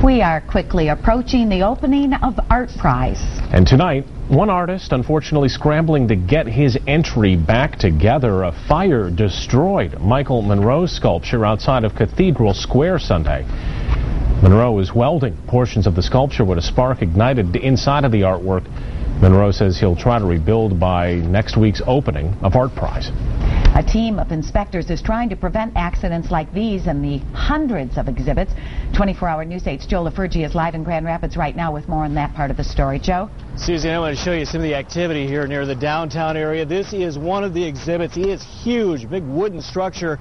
We are quickly approaching the opening of Artprize. And tonight, one artist unfortunately scrambling to get his entry back together. A fire destroyed Michael Monroe's sculpture outside of Cathedral Square Sunday. Monroe is welding portions of the sculpture when a spark ignited inside of the artwork. Monroe says he'll try to rebuild by next week's opening of Artprize. A team of inspectors is trying to prevent accidents like these and the hundreds of exhibits. 24-hour News 8's Joe LaFurgie is live in Grand Rapids right now with more on that part of the story. Joe? Susie, I want to show you some of the activity here near the downtown area. This is one of the exhibits. It is huge, big wooden structure.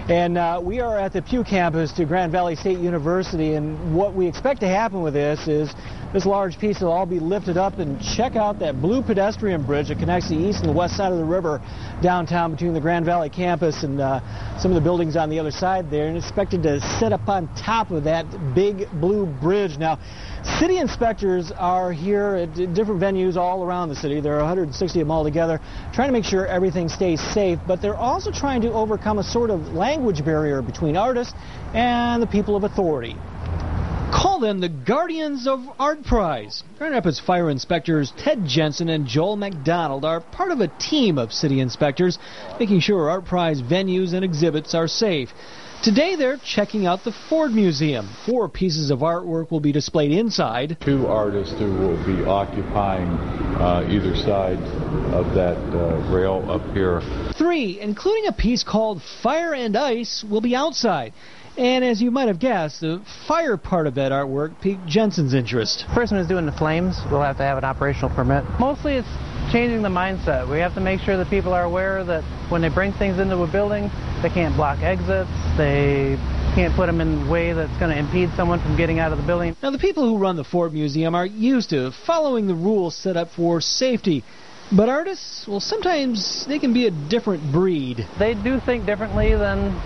And we are at the Pew campus to Grand Valley State University. And what we expect to happen with this is this large piece will all be lifted up, and check out that blue pedestrian bridge that connects the east and the west side of the river downtown between the Grand Valley campus and some of the buildings on the other side there, and expected to sit up on top of that big blue bridge. Now, city inspectors are here at different venues all around the city. There are 160 of them all together, trying to make sure everything stays safe, but they're also trying to overcome a sort of language barrier between artists and the people of authority. Call them the Guardians of Artprize. Grand Rapids Fire Inspectors Ted Jensen and Joel McDonald are part of a team of city inspectors making sure Artprize venues and exhibits are safe. Today they're checking out the Ford Museum. 4 pieces of artwork will be displayed inside. 2 artists who will be occupying either side of that rail up here. 3, including a piece called Fire and Ice, will be outside. And as you might have guessed, the fire part of that artwork piqued Jensen's interest. The person who's doing the flames will have to have an operational permit. Mostly it's changing the mindset. We have to make sure that people are aware that when they bring things into a building, they can't block exits, they can't put them in a way that's going to impede someone from getting out of the building. Now, the people who run the Ford Museum are used to following the rules set up for safety. But artists, well, sometimes they can be a different breed. They do think differently than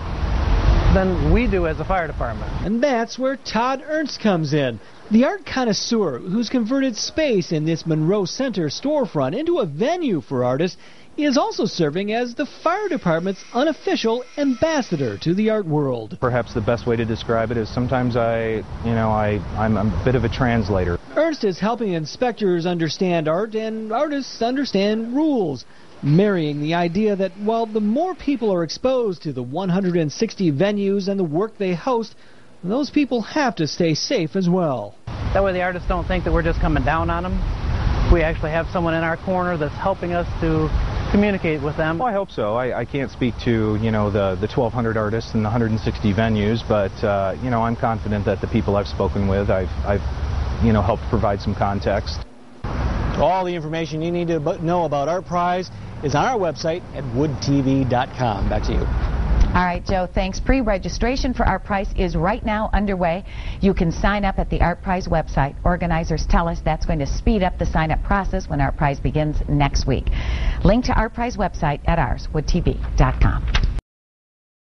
we do as a fire department. And that's where Todd Ernst comes in, the art connoisseur who's converted space in this Monroe Center storefront into a venue for artists. He is also serving as the fire department's unofficial ambassador to the art world. Perhaps the best way to describe it is sometimes I'm a bit of a translator. Ernst is helping inspectors understand art and artists understand rules, marrying the idea that while the more people are exposed to the 160 venues and the work they host, those people have to stay safe as well. That way the artists don't think that we're just coming down on them. We actually have someone in our corner that's helping us to communicate with them. Well, I hope so. I can't speak to, the 1,200 artists and the 160 venues, but, I'm confident that the people I've spoken with, I've helped provide some context. All the information you need to know about Artprize is on our website at woodtv.com. Back to you. All right, Joe, thanks. Pre-registration for Artprize is right now underway. You can sign up at the Artprize website. Organizers tell us that's going to speed up the sign-up process when Artprize begins next week. Link to Artprize website at ours, woodtv.com.